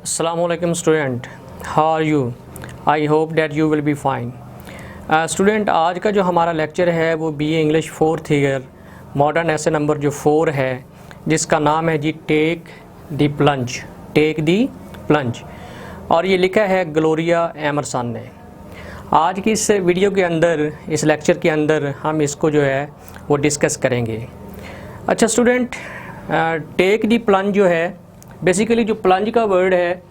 Assalamualaikum student, how are you? I hope that you will be fine. Student आज का जो हमारा lecture है वो BA English 4th year modern ऐसे नंबर जो 4 है, जिसका नाम है जी टेक दी प्लंज, और ये लिखा है ग्लोरिया एमरसन ने। आज की इस वीडियो के अंदर, इस लेक्चर के अंदर हम इसको जो है वो डिस्कस करेंगे। अच्छा स्टूडेंट, टेक दी प्लंज जो है, बेसिकली जो प्लंज का वर्ड है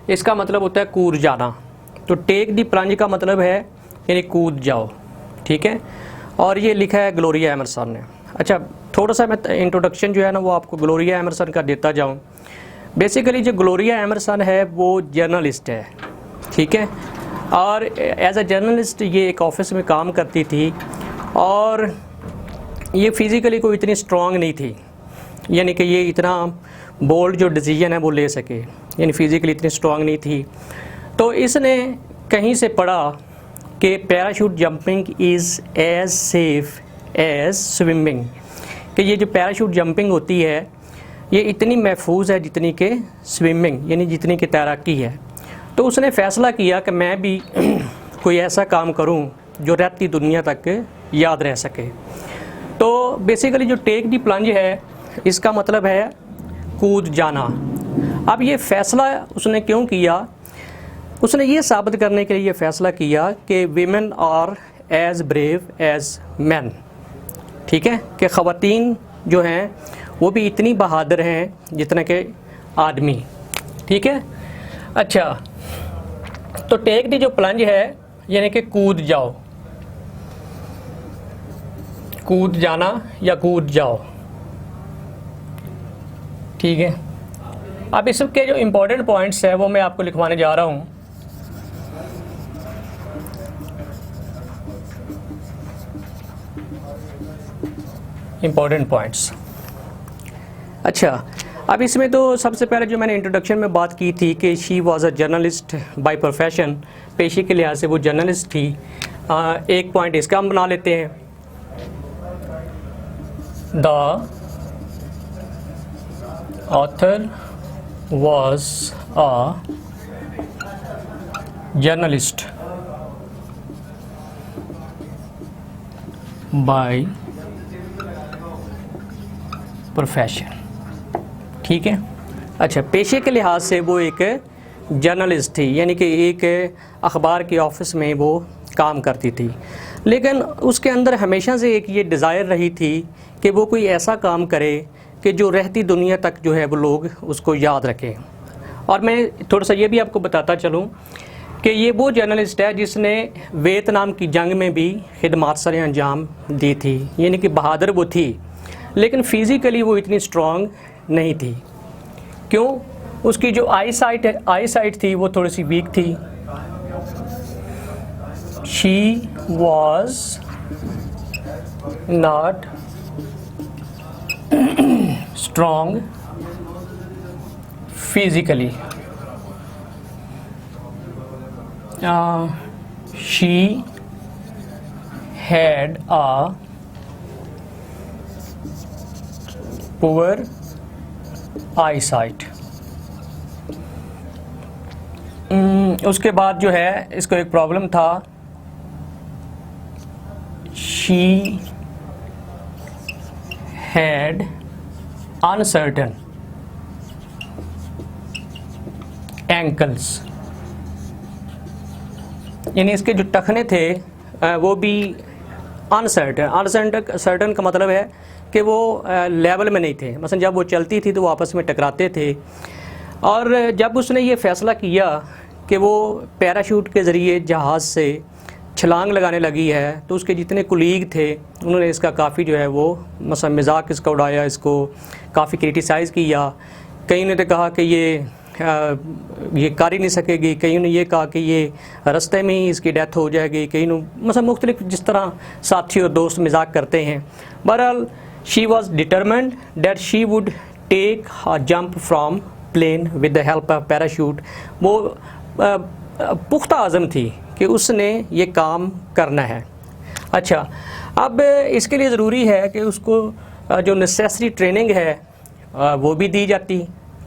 इसका मतलब होता है कूद जाना। तो टेक दी प्लंज का मतलब है यानी कूद जाओ, ठीक है। और ये लिखा है ग्लोरिया एमरसन ने। अच्छा, थोड़ा सा मैं इंट्रोडक्शन जो है ना वो आपको ग्लोरिया एमरसन का देता जाऊँ। बेसिकली जो ग्लोरिया एमरसन है वो जर्नलिस्ट है, ठीक है। और एज अ जर्नलिस्ट ये एक ऑफिस में काम करती थी, और ये फिज़िकली कोई इतनी स्ट्रॉन्ग नहीं थी, यानी कि ये इतना बोल्ड जो डिसीजन है वो ले सके, यानी फिज़िकली इतनी स्ट्रॉन्ग नहीं थी। तो इसने कहीं से पढ़ा कि parachute jumping is as safe as swimming, कि ये जो पैराशूट जंपिंग होती है ये इतनी महफूज है जितनी कि स्विमिंग, यानी जितनी कि तैराकी है। तो उसने फ़ैसला किया कि मैं भी कोई ऐसा काम करूं जो रहती दुनिया तक याद रह सके। तो बेसिकली जो टेक दी प्लंज है इसका मतलब है कूद जाना। अब ये फ़ैसला उसने क्यों किया? उसने ये साबित करने के लिए ये फ़ैसला किया कि women are as brave as man, ठीक है, कि ख़वातीन जो हैं वो भी इतनी बहादुर हैं जितना कि आदमी, ठीक है। अच्छा, तो टेक दी जो प्लंज है यानी कि कूद जाओ, कूद जाना या कूद जाओ, ठीक है। अब इसके जो इम्पोर्टेंट पॉइंट्स है वो मैं आपको लिखवाने जा रहा हूँ। Important points. अच्छा, अब इसमें तो सबसे पहले जो मैंने इंट्रोडक्शन में बात की थी कि she was a journalist by profession, पेशे के लिहाज से वो जर्नलिस्ट थी। एक पॉइंट इसका हम बना लेते हैं, the author was a journalist by profession, ठीक है। अच्छा, पेशे के लिहाज से वो एक जर्नलिस्ट थी, यानी कि एक अखबार के ऑफिस में वो काम करती थी, लेकिन उसके अंदर हमेशा से एक ये डिज़ायर रही थी कि वो कोई ऐसा काम करे कि जो रहती दुनिया तक जो है वो लोग उसको याद रखें। और मैं थोड़ा सा ये भी आपको बताता चलूँ कि ये वो जर्नलिस्ट है जिसने वियतनाम की जंग में भी खिदमत सर अंजाम दी थी, यानी कि बहादुर वो थी, लेकिन फ़िज़िकली वो इतनी स्ट्रॉन्ग नहीं थी। क्यों? उसकी जो आई साइट थी वो थोड़ी सी वीक थी। She was not strong physically. She had a poor eyesight. उसके बाद जो है इसको एक प्रॉब्लम था, she had uncertain ankles, यानी इसके जो टखने थे वो भी अनसर्टन का मतलब है कि वो लेवल में नहीं थे। मसलन जब वो चलती थी तो वो आपस में टकराते थे। और जब उसने ये फ़ैसला किया कि वो पैराशूट के ज़रिए जहाज़ से छलांग लगाने लगी है, तो उसके जितने कुलीग थे उन्होंने इसका काफ़ी जो है वो मसलन मजाक इसका उड़ाया, इसको काफ़ी क्रिटिसाइज़ किया। कई ने तो कहा कि ये कर ही नहीं सकेगी, कईयों ने ये कहा कि ये रास्ते में ही इसकी डेथ हो जाएगी, कई ने मतलब मुख्तलिफ जिस तरह साथी और दोस्त मजाक करते हैं। बहरहाल she was determined that she would take a jump from plane with the help of parachute. वो पुख्ता आज़म थी कि उसने ये काम करना है। अच्छा, अब इसके लिए ज़रूरी है कि उसको जो नेसेसरी ट्रेनिंग है वो भी दी जाती,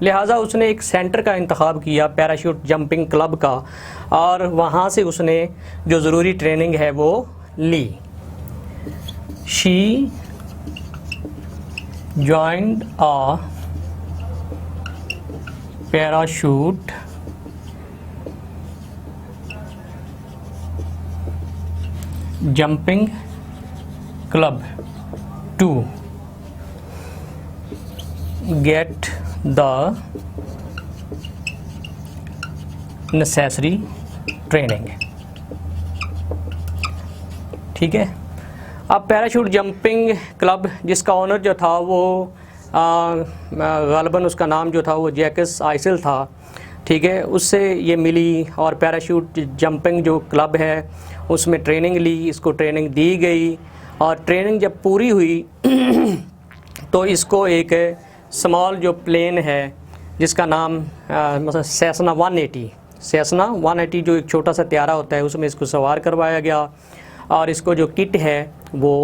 लिहाजा उसने एक सेंटर का इंतखाब किया पैराशूट जंपिंग क्लब का, और वहाँ से उसने जो ज़रूरी ट्रेनिंग है वो ली। She joined a parachute jumping club to get the necessary training। ठीक है। अब पैराशूट जंपिंग क्लब जिसका ऑनर जो था वो ग़ालिबन उसका नाम जो था वो जैकस आइसिल था, ठीक है, उससे ये मिली और पैराशूट जंपिंग जो क्लब है उसमें ट्रेनिंग ली, इसको ट्रेनिंग दी गई, और ट्रेनिंग जब पूरी हुई तो इसको एक स्मॉल जो प्लेन है जिसका नाम मतलब सेसना 180 जो एक छोटा सा त्यारा होता है उसमें इसको सवार करवाया गया और इसको जो किट है वो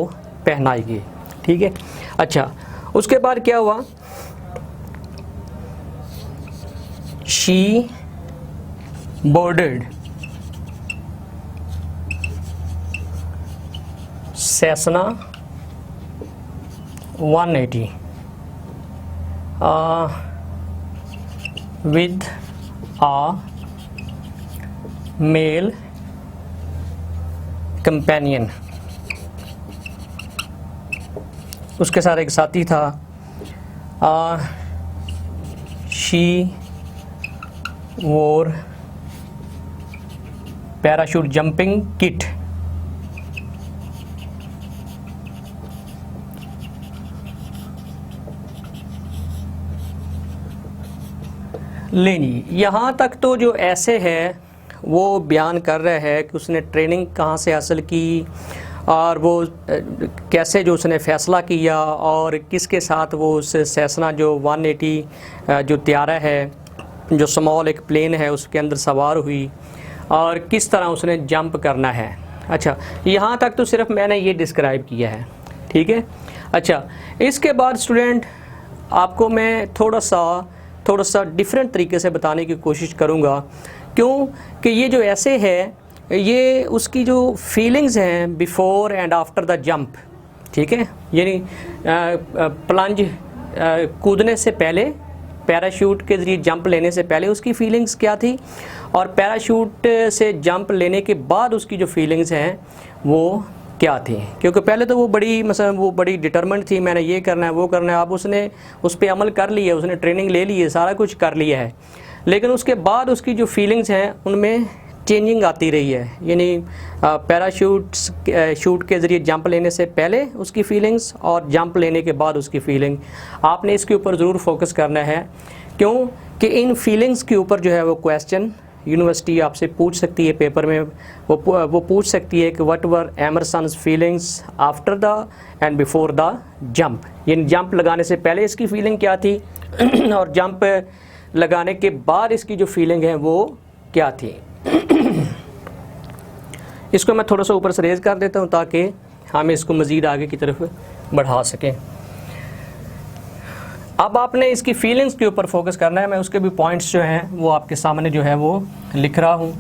पहनाई गई। ठीक है। अच्छा, उसके बाद क्या हुआ, she boarded Cessna 180 with a male companion। उसके साथ एक साथी था। She wore parachute jumping kit। लेनी यहाँ तक तो जो ऐसे है वो बयान कर रहा है कि उसने ट्रेनिंग कहाँ से हासिल की और वो कैसे जो उसने फ़ैसला किया और किसके साथ वो उस सेसना जो 180 जो त्यारा है जो स्मॉल एक प्लेन है उसके अंदर सवार हुई और किस तरह उसने जंप करना है। अच्छा, यहाँ तक तो सिर्फ मैंने ये डिस्क्राइब किया है। ठीक है। अच्छा, इसके बाद स्टूडेंट आपको मैं थोड़ा सा डिफरेंट तरीके से बताने की कोशिश करूँगा, क्यों कि ये जो ऐसे है ये उसकी जो फीलिंग्स हैं before and after the jump, ठीक है, यानी प्लंज कूदने से पहले, पैराशूट के ज़रिए जंप लेने से पहले उसकी फ़ीलिंग्स क्या थी और पैराशूट से जंप लेने के बाद उसकी जो फीलिंग्स हैं वो क्या थी। क्योंकि पहले तो वो बड़ी डिटरमेंट थी, मैंने ये करना है वो करना है। अब उसने उस पर अमल कर लिया, उसने ट्रेनिंग ले ली है, सारा कुछ कर लिया है, लेकिन उसके बाद उसकी जो फीलिंग्स हैं उनमें चेंजिंग आती रही है। यानी शूट के ज़रिए जंप लेने से पहले उसकी फ़ीलिंग्स और जंप लेने के बाद उसकी फ़ीलिंग, आपने इसके ऊपर ज़रूर फोकस करना है। क्यों कि इन फीलिंग्स के ऊपर जो है वो क्वेश्चन यूनिवर्सिटी आपसे पूछ सकती है पेपर में। वो पूछ सकती है कि what were Emerson's feelings after the end before the jump, यानी जंप लगाने से पहले इसकी फ़ीलिंग क्या थी और जंप लगाने के बाद इसकी जो फीलिंग है वो क्या थी। इसको मैं थोड़ा सा ऊपर से रेज कर देता हूँ ताकि हम इसको मज़ीद आगे की तरफ बढ़ा सकें। अब आपने इसकी फीलिंग्स के ऊपर फोकस करना है। मैं उसके भी पॉइंट्स जो हैं वो आपके सामने जो है वो लिख रहा हूँ।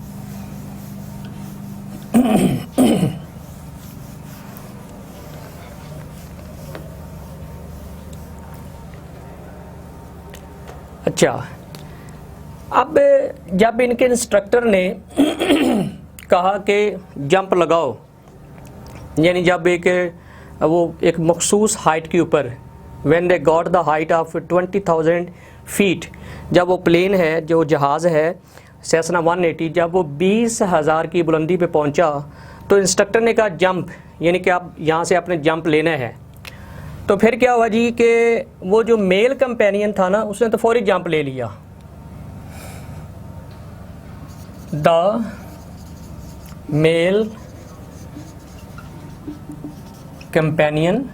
अच्छा, अब जब इनके इंस्ट्रक्टर ने कहा कि जंप लगाओ, यानी जब एक मखसूस हाइट के ऊपर, when they got the height of 20,000 feet, जब वो प्लेन है जो जहाज़ है सेसना 180 जब वो 20,000 की बुलंदी पे पहुंचा तो इंस्ट्रक्टर ने कहा जंप, यानी कि आप यहाँ से आपने जंप लेना है। तो फिर क्या हुआ जी कि वो जो मेल कंपेनियन था ना उसने तो फौरी जंप ले लिया। The male companion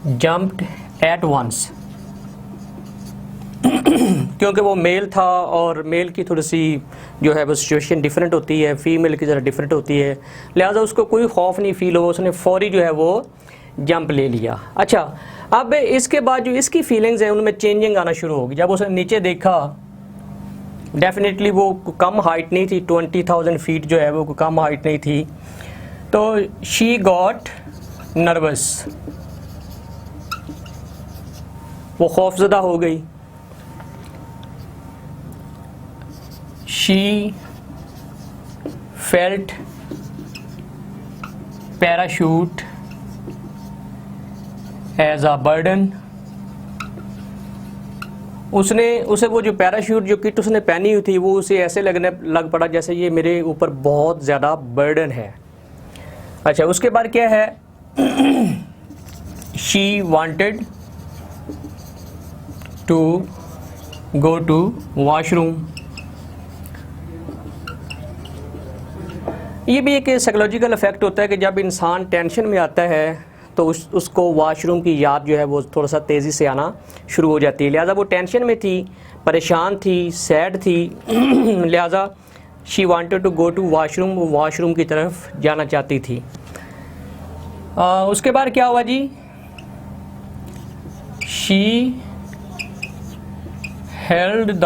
jumped at once, क्योंकि वो मेल था और मेल की थोड़ी सी जो है वो सिचुएशन डिफरेंट होती है, फीमेल की ज़रा डिफरेंट होती है, लिहाजा उसको कोई खौफ नहीं फील हुआ, उसने फौरी जो है वो जंप ले लिया। अच्छा, अब इसके बाद जो इसकी फीलिंग्स हैं उनमें चेंजिंग आना शुरू होगी। जब उसने नीचे देखा, डेफिनेटली वो कम हाइट नहीं थी, 20,000 फीट जो है वो कम हाइट नहीं थी, तो शी गॉट नर्वस, वो खौफजदा हो गई। She felt parachute as a burden, उसे वो जो पैराशूट जो किट उसने पहनी हुई थी वो उसे ऐसे लगने लग पड़ा जैसे ये मेरे ऊपर बहुत ज़्यादा बर्डन है। अच्छा, उसके बाद क्या है, she wanted to go to washroom. ये भी एक साइकोलॉजिकल इफेक्ट होता है कि जब इंसान टेंशन में आता है तो उसको वॉशरूम की याद जो है वो थोड़ा सा तेज़ी से आना शुरू हो जाती है। लिहाजा वो टेंशन में थी, परेशान थी, सैड थी, लिहाजा she wanted to go to washroom, वो वॉशरूम की तरफ जाना चाहती थी। उसके बाद क्या हुआ जी, she held the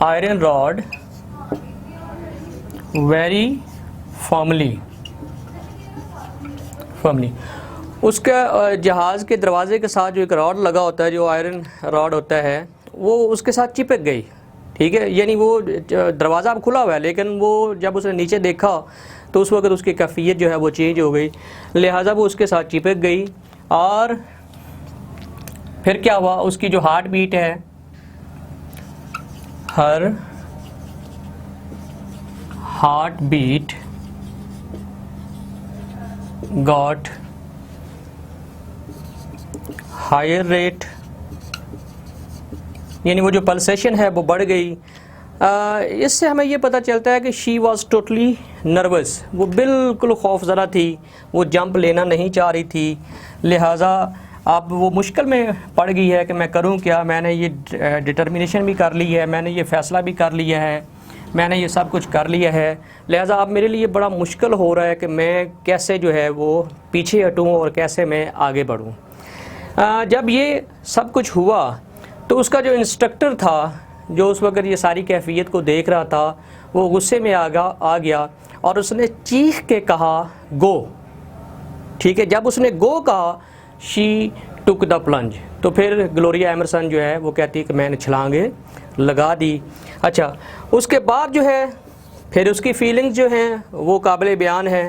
iron rod very firmly. उसका जहाज़ के दरवाजे के साथ जो एक रॉड लगा होता है, जो आयरन रॉड होता है, वो उसके साथ चिपक गई। ठीक है, यानी वो दरवाज़ा अब खुला हुआ है, लेकिन वो जब उसने नीचे देखा तो उस वक्त उसकी कैफियत जो है वो चेंज हो गई, लिहाजा वो उसके साथ चिपक गई। और फिर क्या हुआ, उसकी जो हार्ट बीट है, her heart beat got higher rate, यानी वो जो पल्सेशन है वो बढ़ गई। इससे हमें ये पता चलता है कि शी वॉज टोटली नर्वस, वो बिल्कुल खौफज़दा थी, वो जंप लेना नहीं चाह रही थी, लिहाजा अब वो मुश्किल में पड़ गई है कि मैं करूं क्या। मैंने ये डिटर्मिनेशन भी कर ली है, मैंने ये फ़ैसला भी कर लिया है, मैंने ये सब कुछ कर लिया है, लिहाजा अब मेरे लिए बड़ा मुश्किल हो रहा है कि मैं कैसे जो है वो पीछे हटूं और कैसे मैं आगे बढ़ूं। जब ये सब कुछ हुआ तो उसका जो इंस्ट्रक्टर था, जो उस वक्त ये सारी कैफियत को देख रहा था, वो गुस्से में आ गया और उसने चीख के कहा गो। ठीक है, जब उसने गो कहा, शी टुक द प्लंज, तो फिर ग्लोरिया एमरसन जो है वो कहती है कि मैंने छलांगे लगा दी। अच्छा, उसके बाद जो है फिर उसकी फीलिंग्स जो हैं वो काबिल बयान है।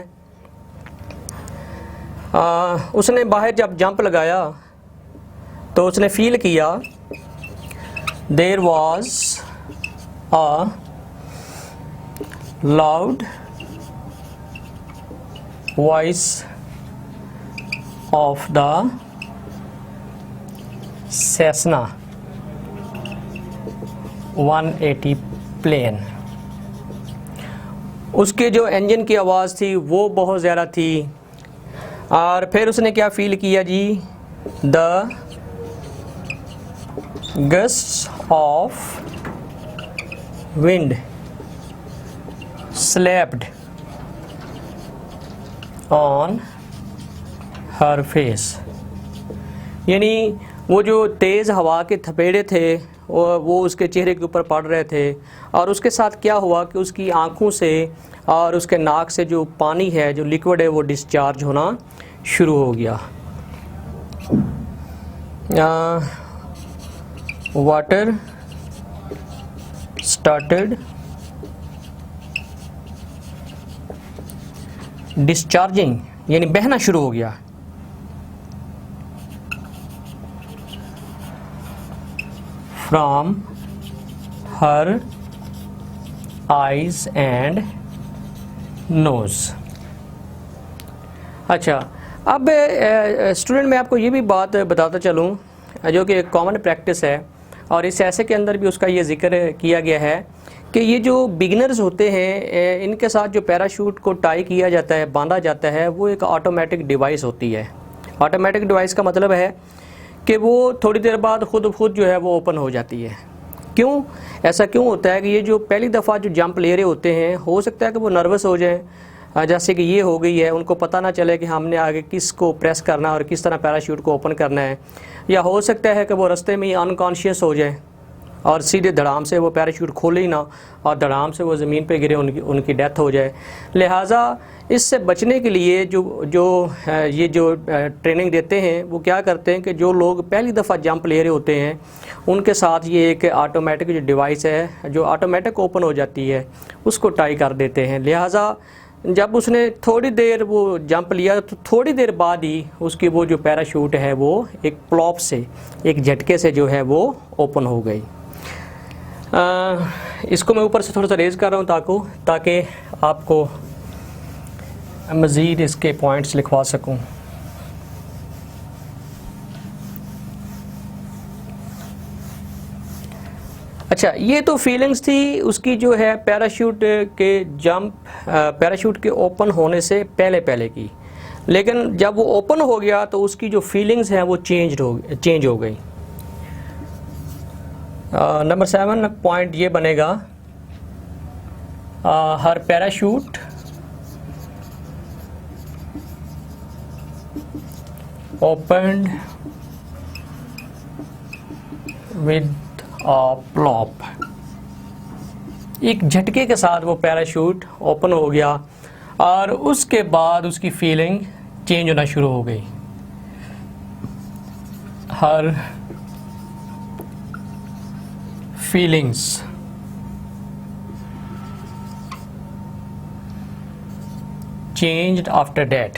उसने बाहर जब जंप लगाया तो उसने फील किया there was a loud voice of the Cessna 180 plane. उसके जो इंजन की आवाज़ थी वो बहुत ज़्यादा थी। और फिर उसने क्या फील किया जी, the gusts of wind slapped on her face, यानी वो जो तेज़ हवा के थपेड़े थे वो उसके चेहरे के ऊपर पड़ रहे थे। और उसके साथ क्या हुआ कि उसकी आँखों से और उसके नाक से जो पानी है, जो लिक्विड है, वो डिस्चार्ज होना शुरू हो गया। वाटर स्टार्टेड डिस्चार्जिंग, यानी बहना शुरू हो गया। From her eyes and nose. अच्छा, अब स्टूडेंट मैं आपको ये भी बात बताता चलूँ जो कि एक कॉमन प्रैक्टिस है, और इस ऐसे के अंदर भी उसका ये जिक्र किया गया है कि ये जो बिगिनर्स होते हैं इनके साथ जो पैराशूट को टाई किया जाता है, बांधा जाता है, वो एक ऑटोमेटिक डिवाइस होती है। ऑटोमेटिक डिवाइस का मतलब है कि वो थोड़ी देर बाद खुद जो है वो ओपन हो जाती है। क्यों ऐसा क्यों होता है कि ये जो पहली दफ़ा जो जंप ले रहे होते हैं, हो सकता है कि वो नर्वस हो जाएं, जैसे कि ये हो गई है, उनको पता ना चले कि हमने आगे किस को प्रेस करना और किस तरह पैराशूट को ओपन करना है। या हो सकता है कि वो रास्ते में ही अनकॉन्शियस हो जाए और सीधे धड़ाम से वो पैराशूट खोले ही ना और धड़ाम से वो ज़मीन पे गिरे, उनकी डेथ हो जाए। लिहाजा इससे बचने के लिए ये जो ट्रेनिंग देते हैं वो क्या करते हैं कि जो लोग पहली दफ़ा जंप ले रहे होते हैं उनके साथ ये एक ऑटोमेटिक जो डिवाइस है जो ऑटोमेटिक ओपन हो जाती है उसको टाई कर देते हैं। लिहाजा जब उसने थोड़ी देर वो जंप लिया तो थोड़ी देर बाद ही उसकी वो जो पैराशूट है वो एक प्लॉप से, एक झटके से जो है वो ओपन हो गई। इसको मैं ऊपर से थोड़ा सा रेज़ कर रहा हूँ ताकि आपको मज़ीद इसके पॉइंट्स लिखवा सकूँ। अच्छा, ये तो फीलिंग्स थी उसकी जो है पैराशूट के ओपन होने से पहले की। लेकिन जब वो ओपन हो गया तो उसकी जो फीलिंग्स हैं वो चेंज हो गई। नंबर 7 पॉइंट ये बनेगा, हर पैराशूट ओपनड विद प्लॉप। एक झटके के साथ वो पैराशूट ओपन हो गया और उसके बाद उसकी फीलिंग चेंज होना शुरू हो गई। हर फीलिंग्स चेंज्ड आफ्टर दैट।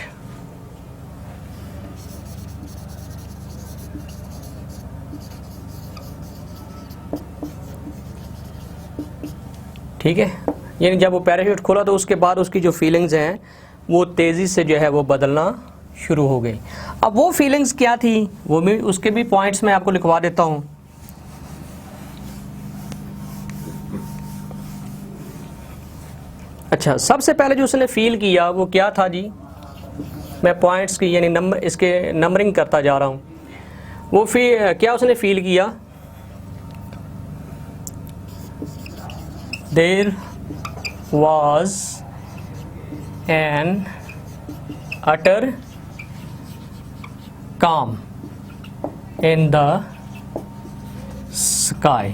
ठीक है, यानी जब वो पैराशूट खोला तो उसके बाद उसकी जो फीलिंग्स हैं वो तेज़ी से जो है वो बदलना शुरू हो गई। अब वो फीलिंग्स क्या थी वो भी, उसके भी पॉइंट्स मैं आपको लिखवा देता हूँ। अच्छा, सबसे पहले जो उसने फील किया वो क्या था जी, मैं पॉइंट्स की यानी इसके नंबरिंग करता जा रहा हूँ। वो क्या उसने फील किया, there was an utter calm in the sky.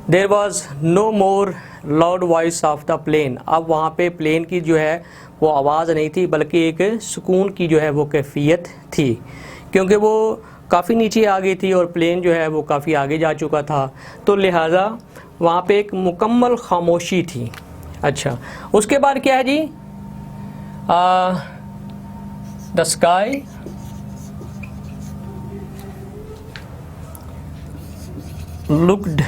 There was no more loud voice of the plane. अब वहाँ पे प्लेन की जो है वो आवाज़ नहीं थी बल्कि एक सुकून की जो है वो कैफियत थी, क्योंकि वो काफ़ी नीचे आ गई थी और प्लेन जो है वो काफ़ी आगे जा चुका था, तो लिहाजा वहाँ पे एक मुकम्मल खामोशी थी। अच्छा, उसके बाद क्या है जी, the sky looked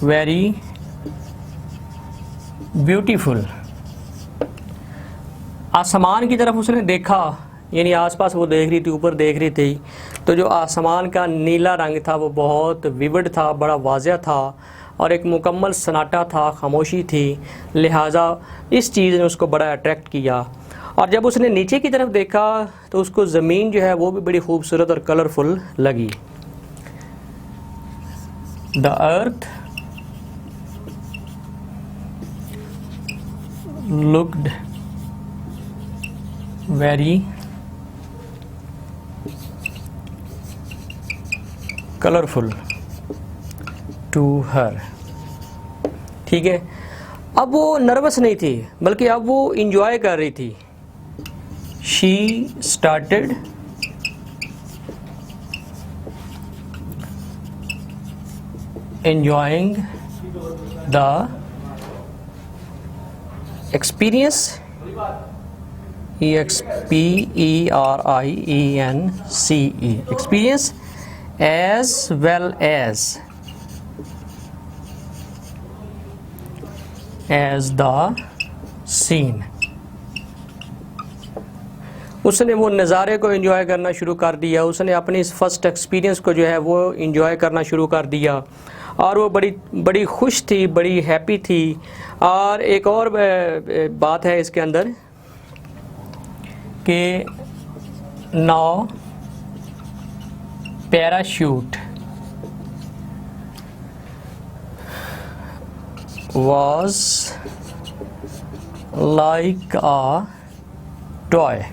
very beautiful. आसमान की तरफ उसने देखा, यानी आसपास वो देख रही थी, ऊपर देख रही थी, तो जो आसमान का नीला रंग था वो बहुत विविड था, बड़ा वाज़ेह था और एक मुकम्मल सन्नाटा था, खामोशी थी। लिहाजा इस चीज़ ने उसको बड़ा अट्रैक्ट किया। और जब उसने नीचे की तरफ देखा तो उसको ज़मीन जो है वो भी बड़ी खूबसूरत और कलरफुल लगी। The earth looked very colourful to her. ठीक है, अब वो नर्वस नहीं थी बल्कि अब वो इंजॉय कर रही थी। She started enjoying the experience, experience, experience as well as the scene। उसने वो नज़ारे को एंजॉय करना शुरू कर दिया, उसने अपनी इस फर्स्ट एक्सपीरियंस को जो है वो एंजॉय करना शुरू कर दिया और वो बड़ी खुश थी, बड़ी हैप्पी थी। और एक और बात है इसके अंदर कि now parachute was like a toy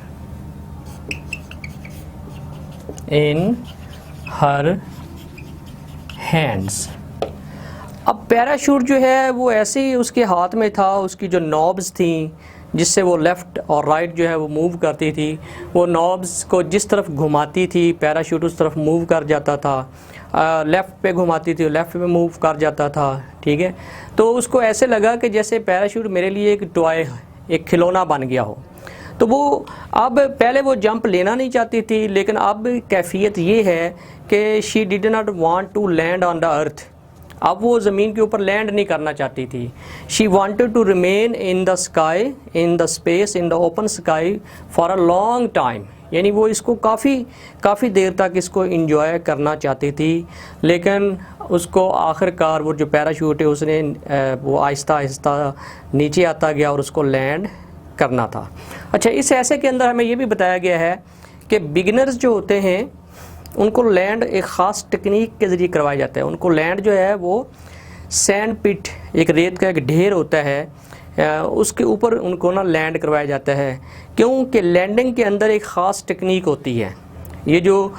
in her hands। अब पैराशूट जो है वो ऐसे ही उसके हाथ में था, उसकी जो नॉब्स थी जिससे वो लेफ़्ट और राइट जो है वो मूव करती थी, वो नॉब्स को जिस तरफ घुमाती थी पैराशूट उस तरफ मूव कर जाता था, लेफ़्ट पे घुमाती थी लेफ़्ट पे मूव कर जाता था, ठीक है। तो उसको ऐसे लगा कि जैसे पैराशूट मेरे लिए एक टॉय, एक खिलौना बन गया हो। तो वो अब पहले वो जंप लेना नहीं चाहती थी, लेकिन अब कैफियत ये है कि she did not want to land on the earth. अब वो ज़मीन के ऊपर लैंड नहीं करना चाहती थी। She wanted to remain in the sky, in the space, in the open sky for a long time. यानी वो इसको काफ़ी देर तक इसको इंजॉय करना चाहती थी, लेकिन उसको आखिरकार वो जो पैराशूट है उसने वो आहिस्ता आहिस्ता नीचे आता गया और उसको लैंड करना था। अच्छा, इस ऐसे के अंदर हमें ये भी बताया गया है कि बिगिनर्स जो होते हैं उनको लैंड एक ख़ास टेक्निक के ज़रिए करवाया जाता है। उनको लैंड जो है वो सैंड पिट, एक रेत का एक ढेर होता है, उसके ऊपर उनको ना लैंड करवाया जाता है, क्योंकि लैंडिंग के अंदर एक ख़ास टेक्निक होती है। ये जो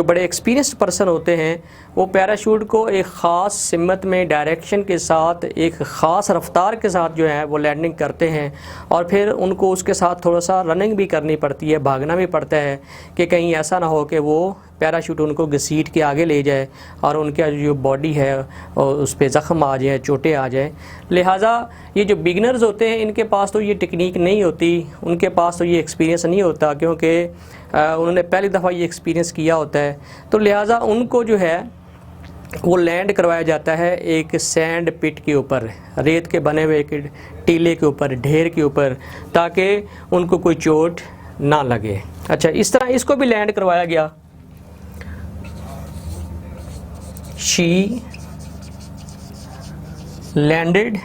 बड़े एक्सपीरियंस्ड पर्सन होते हैं वो पैराशूट को एक ख़ास सिमत में, डायरेक्शन के साथ, एक ख़ास रफ्तार के साथ जो है वो लैंडिंग करते हैं, और फिर उनको उसके साथ थोड़ा सा रनिंग भी करनी पड़ती है, भागना भी पड़ता है कि कहीं ऐसा ना हो कि वो पैराशूट उनको घसीट के आगे ले जाए और उनका जो बॉडी है उस पर ज़ख़म आ जाए, चोटें आ जाए। लिहाजा ये जो बिगनर्स होते हैं इनके पास तो ये टेक्निक नहीं होती, उनके पास तो ये एक्सपीरियंस नहीं होता, क्योंकि उन्होंने पहली दफ़ा ये एक्सपीरियंस किया होता है। तो लिहाजा उनको जो है वो लैंड करवाया जाता है एक सैंड पिट के ऊपर, रेत के बने हुए एक टीले के ऊपर, ढेर के ऊपर, ताकि उनको कोई चोट ना लगे। अच्छा, इस तरह इसको भी लैंड करवाया गया। She landed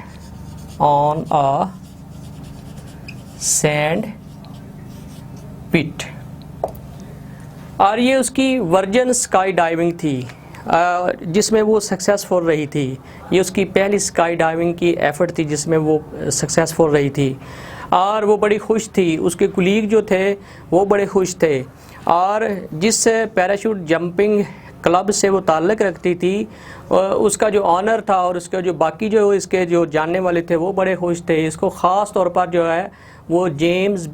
on a sand pit, और ये उसकी वर्जन स्काई डाइविंग थी जिसमें वो सक्सेसफुल रही थी। ये उसकी पहली स्काई डाइविंग की एफ़र्ट थी जिसमें वो सक्सेसफुल रही थी, और वो बड़ी खुश थी। उसके कुलीग जो थे वो बड़े खुश थे, और जिस पैराशूट जंपिंग क्लब से वो ताल्लुक़ रखती थी उसका जो ऑनर था और उसका जो बाकी जो इसके जो जानने वाले थे वो बड़े खुश थे। इसको ख़ास तौर पर जो है वो जेम्स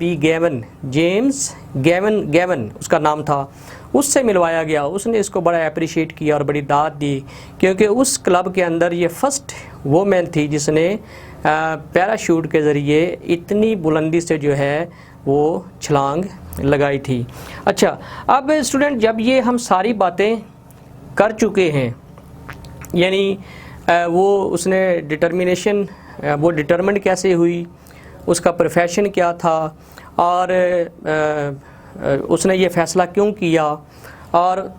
गैवन उसका नाम था, उससे मिलवाया गया। उसने इसको बड़ा अप्रिशिएट किया और बड़ी दाद दी, क्योंकि उस क्लब के अंदर ये फ़र्स्ट वोमेन थी जिसने पैराशूट के ज़रिए इतनी बुलंदी से जो है वो छलांग लगाई थी। अच्छा, अब स्टूडेंट जब ये हम सारी बातें कर चुके हैं, यानी वो उसने डिटर्मिनेशन, वो डिटर्मिनेंट कैसे हुई, उसका प्रोफेशन क्या था, और उसने ये फ़ैसला क्यों किया, और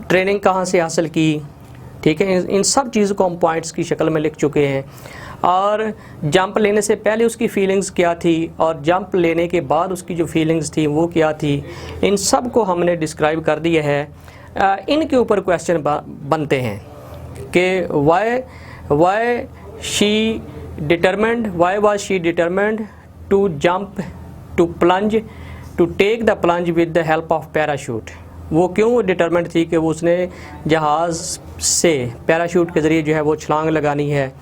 ट्रेनिंग कहाँ से हासिल की, ठीक है। इन सब चीज़ों को हम पॉइंट्स की शक्ल में लिख चुके हैं। और जंप लेने से पहले उसकी फ़ीलिंग्स क्या थी और जंप लेने के बाद उसकी जो फ़ीलिंग्स थी वो क्या थी, इन सब को हमने डिस्क्राइब कर दिया है। इनके ऊपर क्वेश्चन बनते हैं कि why was she determined to jump, to plunge, to take the plunge with the help of parachute. वो क्यों डिटरमिन्ड थी कि वो उसने जहाज़ से पैराशूट के ज़रिए जो है वो छलांग लगानी है,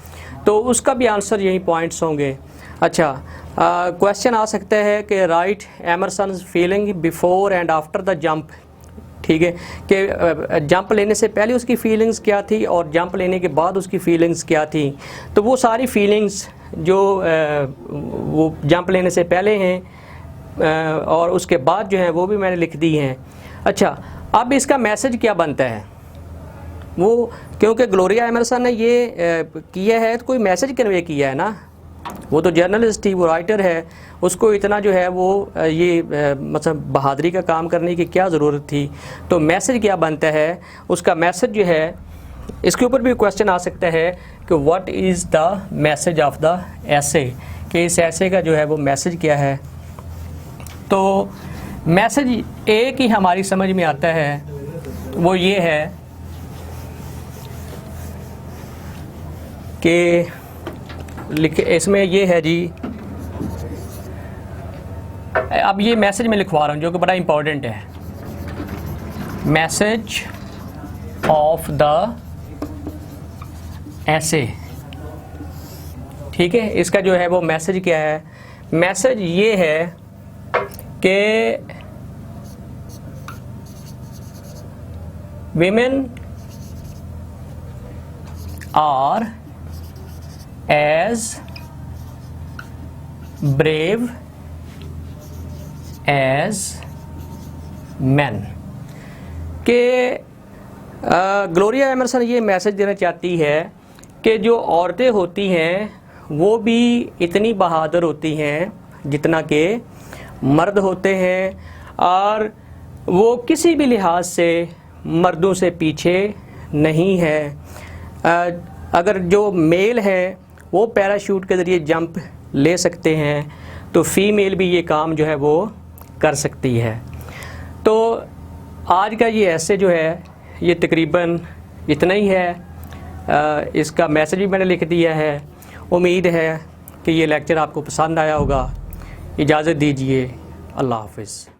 तो उसका भी आंसर यही पॉइंट्स होंगे। अच्छा, क्वेश्चन आ सकता है कि write Emerson's feeling before and after the jump, ठीक है, कि जंप लेने से पहले उसकी फ़ीलिंग्स क्या थी और जंप लेने के बाद उसकी फ़ीलिंग्स क्या थी। तो वो सारी फ़ीलिंग्स जो वो जंप लेने से पहले हैं और उसके बाद जो हैं वो भी मैंने लिख दी हैं। अच्छा, अब इसका मैसेज क्या बनता है, वो क्योंकि ग्लोरिया एमरसन ने ये किया है तो कोई मैसेज कन्वे किया है ना, वो तो जर्नलिस्ट थी, वो राइटर है, उसको इतना जो है वो ये मतलब बहादुरी का काम करने की क्या ज़रूरत थी। तो मैसेज क्या बनता है, उसका मैसेज जो है, इसके ऊपर भी क्वेश्चन आ सकता है कि what is the message of the ऐसे, कि इस ऐसे का जो है वो मैसेज क्या है। तो मैसेज एक ही हमारी समझ में आता है, वो ये है कि इसमें ये है जी, अब ये मैसेज मैं लिखवा रहा हूँ जो कि बड़ा इम्पोर्टेंट है। मैसेज ऑफ द ऐसे, ठीक है। इसका जो है वो मैसेज क्या है? मैसेज ये है कि women are as brave as men। कि ग्लोरिया एमरसन ये मैसेज देना चाहती है कि जो औरतें होती हैं वो भी इतनी बहादुर होती हैं जितना कि मर्द होते हैं, और वो किसी भी लिहाज से मर्दों से पीछे नहीं है। अगर जो मेल हैं वो पैराशूट के ज़रिए जंप ले सकते हैं, तो फ़ीमेल भी ये काम जो है वो कर सकती है। तो आज का ये ऐसे जो है ये तकरीबन इतना ही है। इसका मैसेज भी मैंने लिख दिया है। उम्मीद है कि ये लेक्चर आपको पसंद आया होगा। इजाज़त दीजिए, अल्लाह हाफ़िज़।